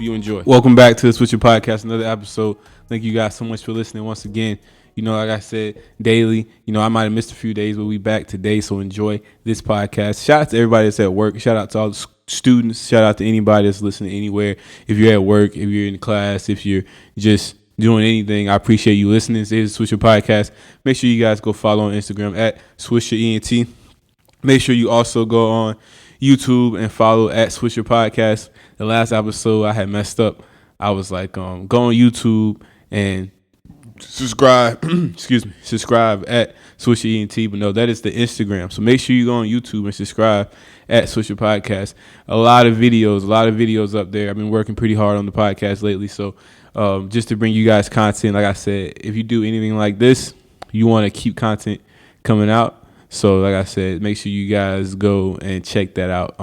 you enjoy. Welcome back to the Swisher Podcast, another episode. Thank you guys so much for listening once again. You know, like I said, daily, you know, I might have missed a few days, but we back today, so enjoy this podcast. Shout out to everybody that's at work. Shout out to all the students. Shout out to anybody that's listening anywhere. If you're at work, if you're in class, if you're just doing anything, I appreciate you listening. This is Swisher Podcast. Make sure you guys go follow on Instagram at SwisherENT. Make sure you also go on YouTube and follow at Swisher Podcast. The last episode I had messed up. I was like, go on YouTube and subscribe. Subscribe at SwisherENT. But no, that is the Instagram. So make sure you go on YouTube and subscribe at Swisher Podcast. A lot of videos up there. I've been working pretty hard on the podcast lately. So just to bring you guys content, like I said, if you do anything like this, you want to keep content coming out. So like I said, make sure you guys go and check that out.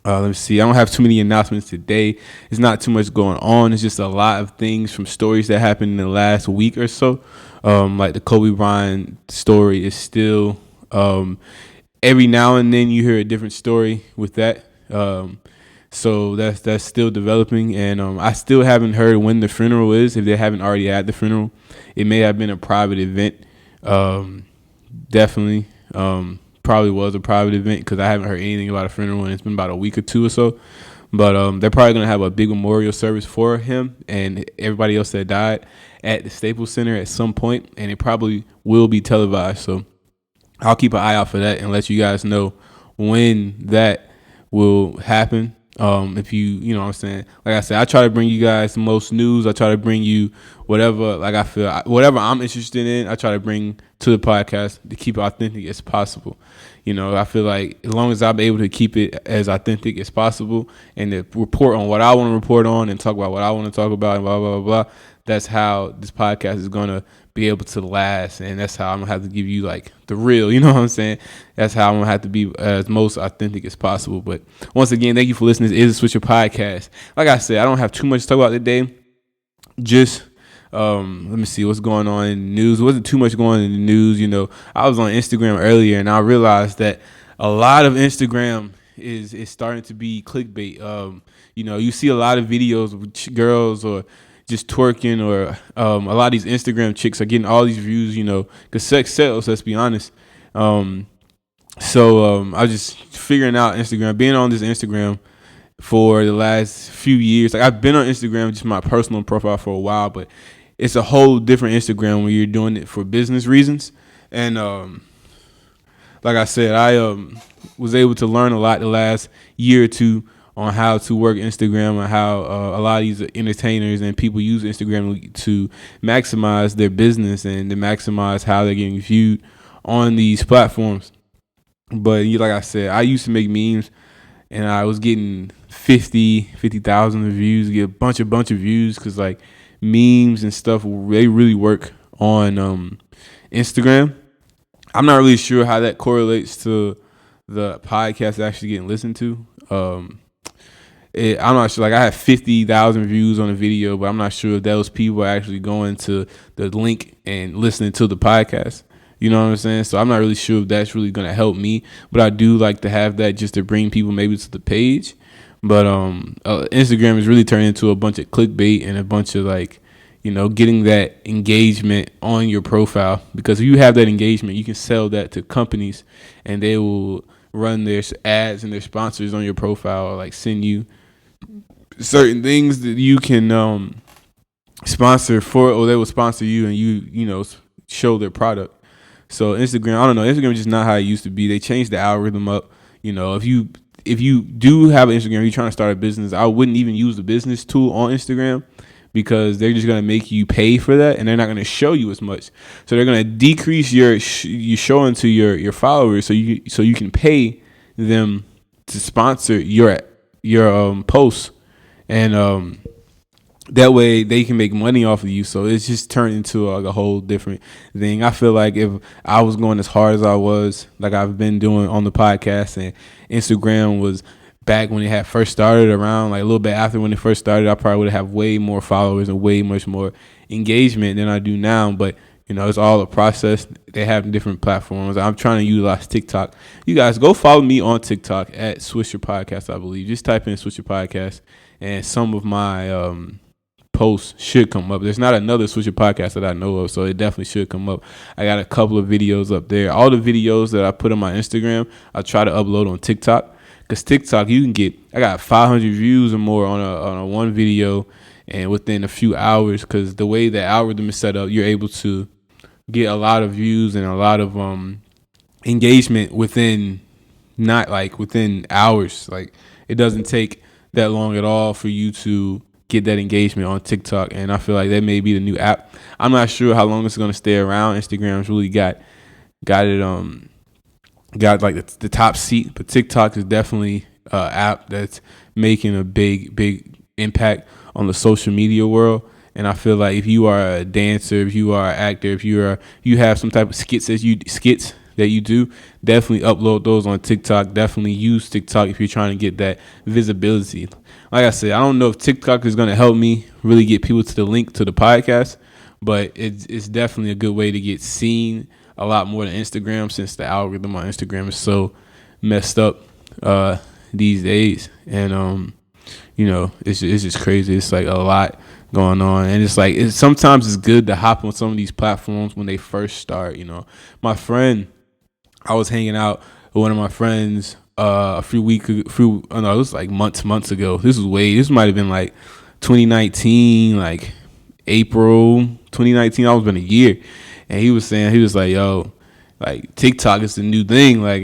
Let me see. I don't have too many announcements today. It's not too much going on. It's just a lot of things from stories that happened in the last week or so. Like the Kobe Bryant story is still, every now and then you hear a different story with that. So that's still developing. And I still haven't heard when the funeral is, if they haven't already had the funeral. It may have been a private event. Definitely. Probably was a private event because I haven't heard anything about a funeral and it's been about a week or two or so. But they're probably going to have a big memorial service for him and everybody else that died at the Staples Center at some point, and it probably will be televised. So I'll keep an eye out for that and let you guys know when that will happen. If you know what I'm saying, like I said, I try to bring you guys the most news. I try to bring you whatever, like I feel, whatever I'm interested in, I try to bring to the podcast to keep it authentic as possible. You know, I feel like as long as I'm able to keep it as authentic as possible and to report on what I want to report on and talk about what I want to talk about and blah, blah, blah, blah, that's how this podcast is going to be able to last. And that's how I'm going to have to give you like the real, you know what I'm saying? That's how I'm going to have to be as most authentic as possible. But once again, thank you for listening. This is the Swisher Podcast. Like I said, I don't have too much to talk about today. Just let me see what's going on in the news. Wasn't too much going on in the news. You know, I was on Instagram earlier and I realized that a lot of Instagram is starting to be clickbait. You know, you see a lot of videos of girls or just twerking, or a lot of these Instagram chicks are getting all these views, you know, because sex sells, let's be honest. So I was just figuring out Instagram, being on this Instagram for the last few years. Like I've been on Instagram, just my personal profile for a while, but it's a whole different Instagram when you're doing it for business reasons. And like I said, I was able to learn a lot the last year or two on how to work Instagram and how a lot of these entertainers and people use Instagram to maximize their business and to maximize how they're getting viewed on these platforms. But like I said, I used to make memes and I was getting 50,000 views, get a bunch of views because like memes and stuff, they really work on Instagram. I'm not really sure how that correlates to the podcast actually getting listened to. I'm not sure. Like I have 50,000 views on a video, but I'm not sure if those people are actually going to the link and listening to the podcast. You know what I'm saying? So I'm not really sure if that's really going to help me, but I do like to have that just to bring people maybe to the page. But Instagram is really turning into a bunch of clickbait and a bunch of like, you know, getting that engagement on your profile, because if you have that engagement, you can sell that to companies and they will run their ads and their sponsors on your profile, or like send you certain things that you can sponsor for, or they will sponsor you and you know, show their product. So Instagram, I don't know, Instagram is just not how it used to be. They changed the algorithm up. You know, if you do have an Instagram, you're trying to start a business, I wouldn't even use the business tool on Instagram, because they're just going to make you pay for that and they're not going to show you as much. So they're going to decrease your showing to your followers so you can pay them to sponsor your posts, and that way they can make money off of you. So it's just turned into like a whole different thing. I feel like if I was going as hard as I was, like I've been doing on the podcast, and Instagram was back when it had first started, around like a little bit after when it first started, I probably would have way more followers and way much more engagement than I do now. But it's all a process. They have different platforms. I'm trying to utilize TikTok. You guys go follow me on TikTok at Swisher Podcast, I believe. Just type in Swisher Podcast, and some of my posts should come up. There's not another Swisher Podcast that I know of, so it definitely should come up. I got a couple of videos up there. All the videos that I put on my Instagram, I try to upload on TikTok. Because TikTok, I got 500 views or more on a one video, and within a few hours, because the way the algorithm is set up, you're able to get a lot of views and a lot of engagement within hours. Like, it doesn't take that long at all for you to get that engagement on TikTok, and I feel like that may be the new app. I'm not sure how long it's going to stay around. Instagram's really got like the top seat, but TikTok is definitely an app that's making a big impact on the social media world. And I feel like if you are a dancer, if you are an actor, if you have some type of skits that you do, definitely upload those on TikTok. Definitely use TikTok if you're trying to get that visibility. Like I said, I don't know if TikTok is going to help me really get people to the link to the podcast, but it's definitely a good way to get seen a lot more than Instagram, since the algorithm on Instagram is so messed up these days. And it's just crazy. It's like a lot going on, and it's like sometimes it's good to hop on some of these platforms when they first start. My friend, I was hanging out with one of my friends it was like months ago. This might have been like 2019, like April 2019. I was been a year, and he was like, yo, like TikTok is the new thing. Like,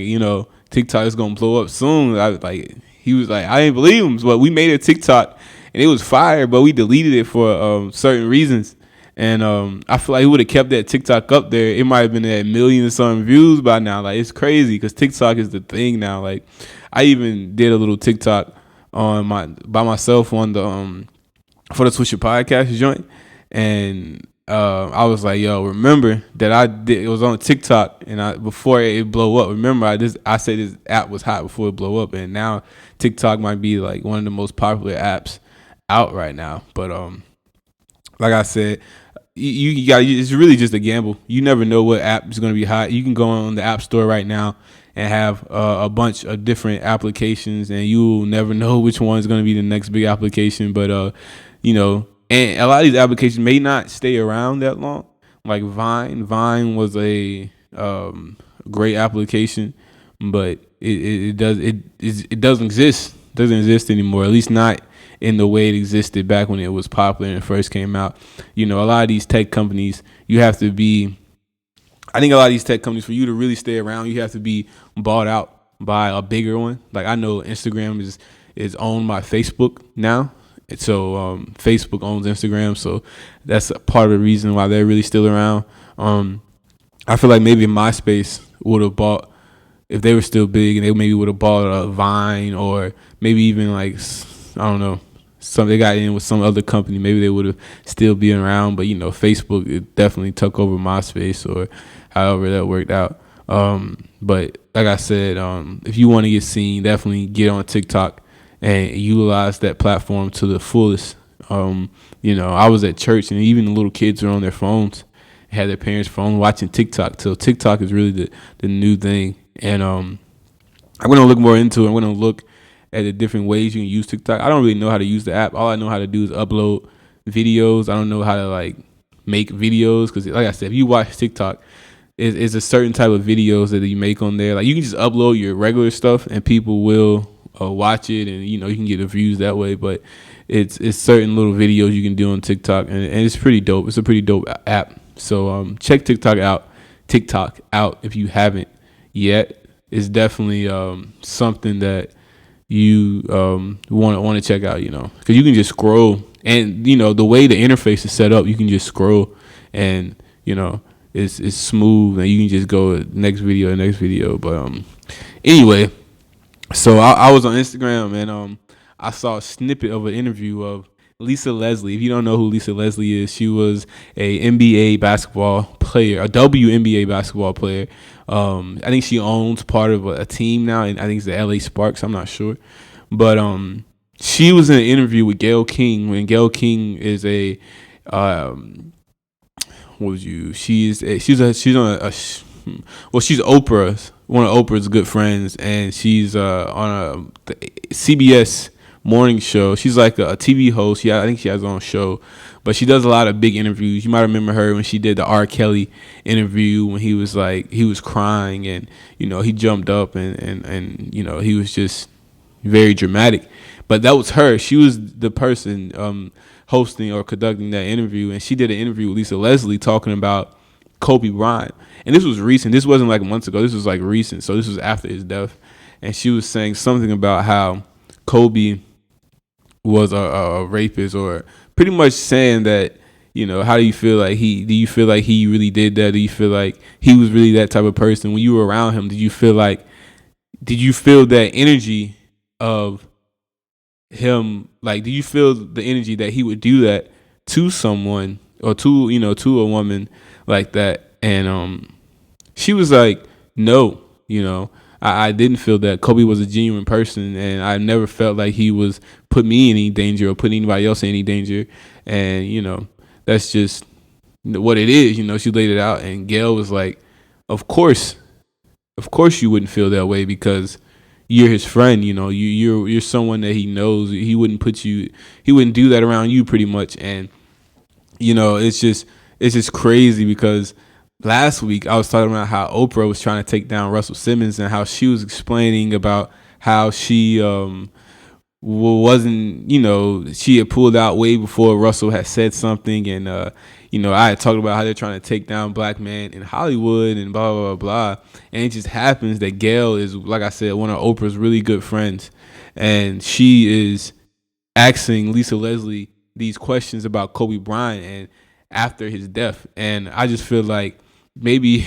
TikTok is gonna blow up soon. He was like, I didn't believe him, but we made a TikTok and it was fire, but we deleted it for certain reasons. And I feel like he would have kept that TikTok up there. It might have been at 1 million and some views by now. Like, it's crazy because TikTok is the thing now. Like, I even did a little TikTok by myself on the for the Swisher Podcast joint, and I was like, yo, remember that it was on TikTok, and before it blow up. Remember, I said this app was hot before it blow up, and now TikTok might be like one of the most popular apps out right now. But like I said, you got, it's really just a gamble. You never know what app is going to be hot. You can go on the App Store right now and have a bunch of different applications, and you'll never know which one is going to be the next big application. But and a lot of these applications may not stay around that long. Like Vine was a great application, but it doesn't exist. Doesn't exist anymore. At least not in the way it existed back when it was popular and it first came out. A lot of these tech companies, you have to be. I think a lot of these tech companies, for you to really stay around, you have to be bought out by a bigger one. Like, I know Instagram is owned by Facebook now. So Facebook owns Instagram, so that's a part of the reason why they're really still around. I feel like maybe MySpace would have bought, if they were still big, and they maybe would have bought a Vine, or maybe even like, I don't know, they got in with some other company, maybe they would have still been around. But Facebook, it definitely took over MySpace, or however that worked out. But like I said, if you want to get seen, definitely get on TikTok and utilize that platform to the fullest. I was at church, and even the little kids are on their phones, had their parents' phone watching TikTok. So TikTok is really the new thing. And I'm going to look more into it. I'm going to look at the different ways you can use TikTok. I don't really know how to use the app. All I know how to do is upload videos. I don't know how to make videos, because like I said, if you watch TikTok, it's a certain type of videos that you make on there. Like, you can just upload your regular stuff and people will watch it, and you can get the views that way. But it's certain little videos you can do on TikTok, and it's pretty dope. It's a pretty dope app. So check TikTok out if you haven't yet. It's definitely something that you want to check out, because you can just scroll, and the way the interface is set up, you can just scroll, and it's smooth, and you can just go next video. But anyway, so I was on Instagram, and I saw a snippet of an interview of Lisa Leslie. If you don't know who Lisa Leslie is, she was a NBA basketball player, a WNBA basketball player. I think she owns part of a team now, and I think it's the LA Sparks. I'm not sure. But she was in an interview with Gayle King, when Gayle King is a what was you? She's on she's Oprah's one of Oprah's good friends, and she's on the CBS morning show. She's like a TV host. Yeah, I think she has her own show, but she does a lot of big interviews. You might remember her when she did the R. Kelly interview when he was crying, and he jumped up and he was just very dramatic. But that was her. She was the person hosting or conducting that interview, and she did an interview with Lisa Leslie talking about Kobe Bryant. And this was recent. This wasn't like months ago. This was like recent. So this was after his death. And she was saying something about how Kobe was a rapist, or pretty much saying that, how do you feel like he really did that? Do you feel like he was really that type of person? When you were around him, did you feel that energy of him? Like, do you feel the energy that he would do that to someone, or to a woman like that? And she was like, no, I didn't feel that. Kobe was a genuine person, and I never felt like he was put me in any danger or put anybody else in any danger. And that's just what it is. She laid it out, and Gail was like, of course you wouldn't feel that way, because you're his friend. You're someone that he knows. He wouldn't do that around you, pretty much. And it's just crazy, because last week I was talking about how Oprah was trying to take down Russell Simmons, and how she was explaining about how she wasn't, she had pulled out way before Russell had said something. And I had talked about how they're trying to take down black men in Hollywood and blah blah blah blah. And it just happens that Gail is, like I said, one of Oprah's really good friends, and she is asking Lisa Leslie these questions about Kobe Bryant and after his death. And I just feel like maybe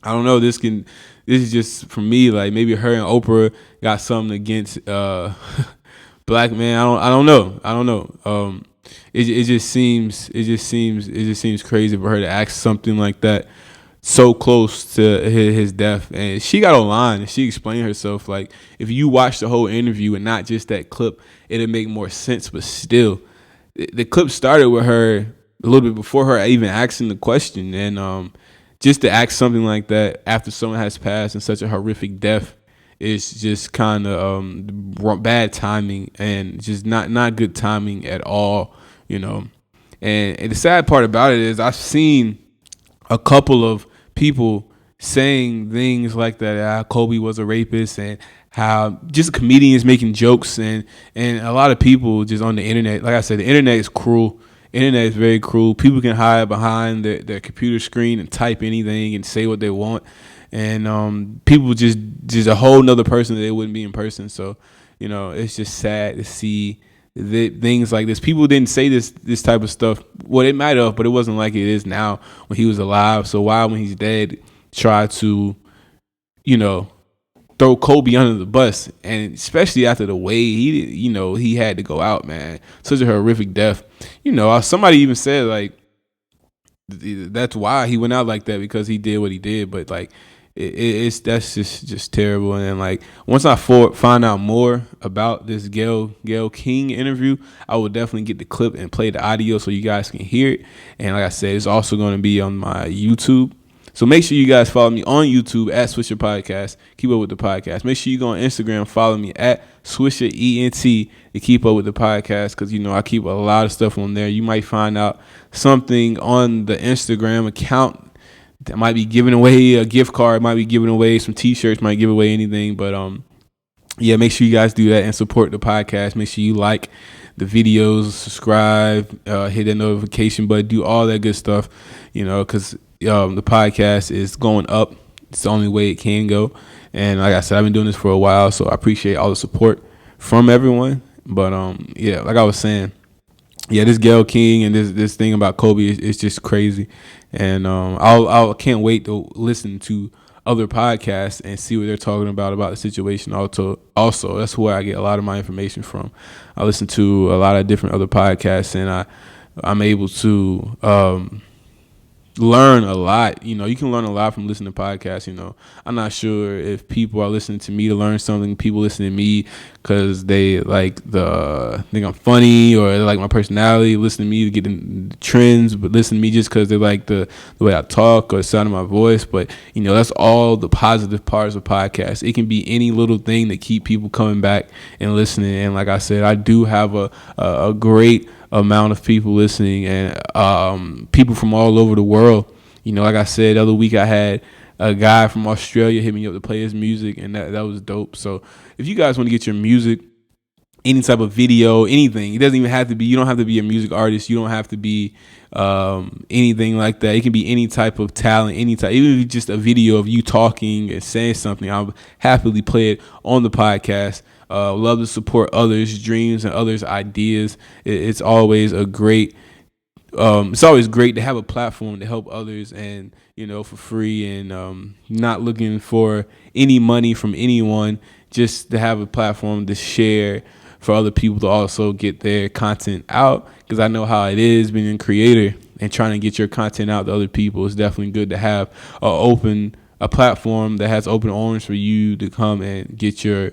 I don't know, this is just for me, like maybe her and Oprah got something against black men. I don't know. It just seems crazy for her to ask something like that so close to his death. And she got online and she explained herself. Like, if you watch the whole interview and not just that clip, it'll make more sense. But still, the clip started with her a little bit before her even asking the question. And just to ask something like that after someone has passed in such a horrific death is just kind of bad timing, and just not good timing at all. And the sad part about it is I've seen a couple of people saying things like that, how Kobe was a rapist, and how just comedians making jokes, and a lot of people just on the internet. Like I said, the internet is cruel. Internet is very cruel. People can hide behind their computer screen and type anything and say what they want. And people just a whole nother person that they wouldn't be in person. So, it's just sad to see things like this. People didn't say this type of stuff. Well, they might have, but it wasn't like it is now when he was alive. So why, when he's dead, try to, throw Kobe under the bus? And especially after the way he had to go out, man. Such a horrific death. Somebody even said, like, that's why he went out like that, because he did what he did. But like, that's just terrible. And like, once I find out more about this Gayle King interview, I will definitely get the clip and play the audio so you guys can hear it. And like I said, it's also going to be on my YouTube. So make sure you guys follow me on YouTube at Swisher Podcast. Keep up with the podcast. Make sure you go on Instagram, follow me at Swisher ENT to keep up with the podcast, because I keep a lot of stuff on there. You might find out something on the Instagram account that might be giving away a gift card, might be giving away some T-shirts, might give away anything. But yeah, make sure you guys do that and support the podcast. Make sure you like the videos, subscribe, hit that notification button, do all that good stuff. Because the podcast is going up. It's the only way it can go. And like I said, I've been doing this for a while, so I appreciate all the support from everyone. But yeah, like I was saying, yeah, this Gayle King and this thing about Kobe is just crazy. And I can't wait to listen to other podcasts and see what they're talking about the situation. Also, that's where I get a lot of my information from. I listen to a lot of different other podcasts, and I'm able to learn a lot. You can learn a lot from listening to podcasts. I'm not sure if people are listening to me to learn something. People listen to me because they think I'm funny, or they like my personality. Listen to me to get in the trends, but listen to me just because they like the way I talk or the sound of my voice. But that's all the positive parts of podcasts. It can be any little thing that keep people coming back and listening. And like I said, I do have a great amount of people listening, and people from all over the world. Like I said, the other week I had a guy from Australia hit me up to play his music, and that was dope. So if you guys want to get your music, any type of video, anything, it doesn't even have to be, you don't have to be a music artist, you don't have to be anything like that. It can be any type of talent, any type, even if it's just a video of you talking and saying something, I'll happily play it on the podcast. Love to support others' dreams and others' ideas. It's always great to have a platform to help others, and for free, and not looking for any money from anyone, just to have a platform to share for other people to also get their content out, because I know how it is being a creator and trying to get your content out to other people. It's definitely good to have a platform that has open arms for you to come and get your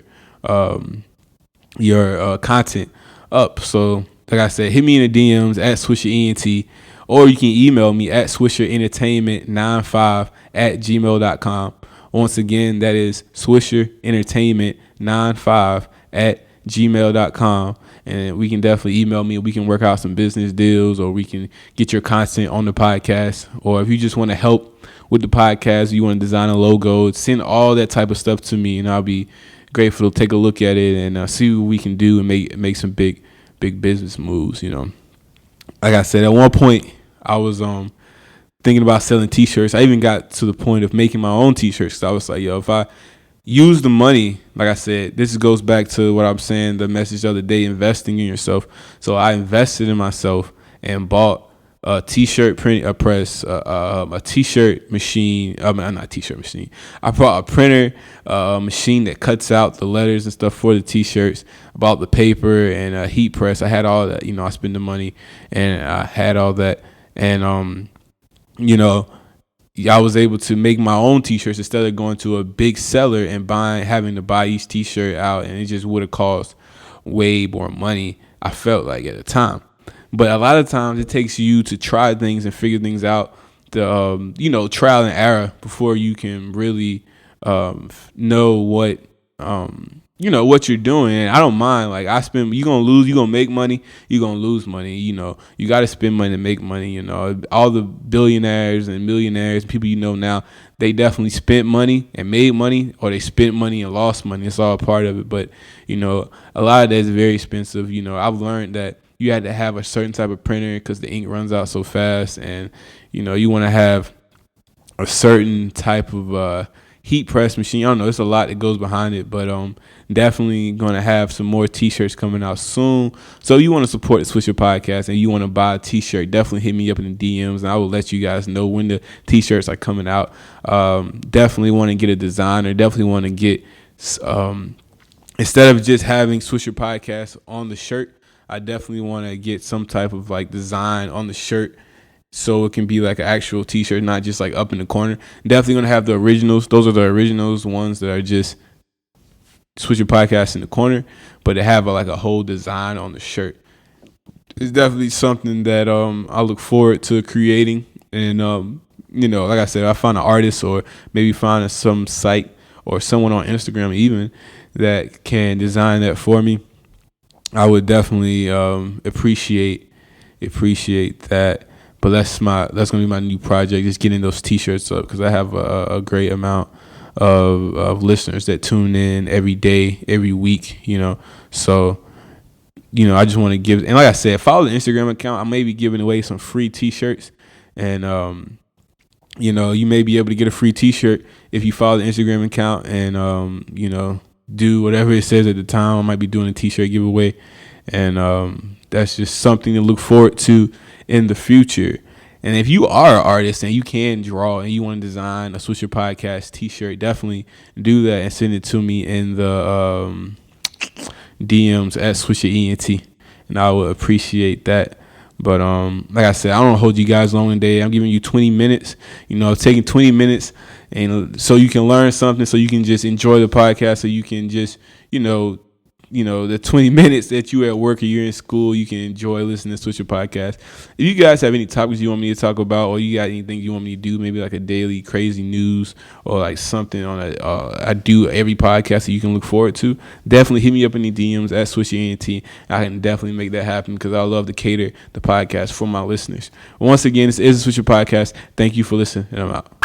content up. So like I said, hit me in the DMs at swisherent, or you can email me at swisherentertainment95@gmail.com. Once again, that is swisherentertainment95@gmail.com. And we can definitely email me, and we can work out some business deals, or we can get your content on the podcast. Or if you just want to help with the podcast, you want to design a logo, send all that type of stuff to me, and I'll be grateful to take a look at it and see what we can do and make some big business moves. Like I said, at one point I was thinking about selling t-shirts. I even got to the point of making my own t-shirts, because I was like, if I use the money, like I said, this goes back to what I'm saying, the message the other day, investing in yourself. So I invested in myself and bought a t-shirt press, a t-shirt machine. Not t-shirt machine. I bought a printer, machine that cuts out the letters and stuff for the t-shirts. I bought the paper and a heat press. I had all that. I spent the money and I had all that. And I was able to make my own t-shirts instead of going to a big seller and having to buy each t-shirt out, and it just would have cost way more money, I felt like, at the time. But a lot of times it takes you to try things and figure things out, the trial and error, before you can really know what what you're doing. And I don't mind, like, you're gonna make money, you're gonna lose money. You got to spend money to make money. All the billionaires and millionaires, people now, they definitely spent money and made money, or they spent money and lost money. It's all part of it. But a lot of that is very expensive. I've learned that you had to have a certain type of printer because the ink runs out so fast, and you want to have a certain type of heat press machine. I don't know, it's a lot that goes behind it, but definitely going to have some more t-shirts coming out soon. So you want to support the Swisher Podcast and you want to buy a t-shirt, definitely hit me up in the DMs, and I will let you guys know when the t-shirts are coming out. Definitely want to get a designer, definitely want to get instead of just having Swisher Podcast on the shirt, I definitely want to get some type of like design on the shirt, so it can be like an actual t-shirt, not just like up in the corner. Definitely gonna have the originals. Those are the originals, ones that are just Swisher Podcast in the corner, but they have like a whole design on the shirt. It's definitely something that I look forward to creating. And like I said, I find an artist, or maybe find some site or someone on Instagram even that can design that for me, I would definitely appreciate that. But that's gonna be my new project, just getting those t-shirts up, because I have a great amount of listeners that tune in every day, every week. So I just want to give, and like I said, follow the Instagram account. I may be giving away some free t-shirts, and you may be able to get a free t-shirt if you follow the Instagram account and do whatever it says at the time. I might be doing a t-shirt giveaway, and that's just something to look forward to in the future. And if you are an artist and you can draw and you want to design a Swisher Podcast t-shirt, definitely do that and send it to me in the DMs at swisherent, and I will appreciate that. But like I said, I don't hold you guys long today. I'm giving you 20 minutes. Taking 20 minutes, and so you can learn something, so you can just enjoy the podcast, so you can just the 20 minutes that you at work or you're in school, you can enjoy listening to Swisher Podcast. If you guys have any topics you want me to talk about, or you got anything you want me to do, maybe like a daily crazy news or like something on I do every podcast that you can look forward to, definitely hit me up in the DMs at SwisherENT. I can definitely make that happen because I love to cater the podcast for my listeners. Once again, this is the Swisher Podcast. Thank you for listening, and I'm out.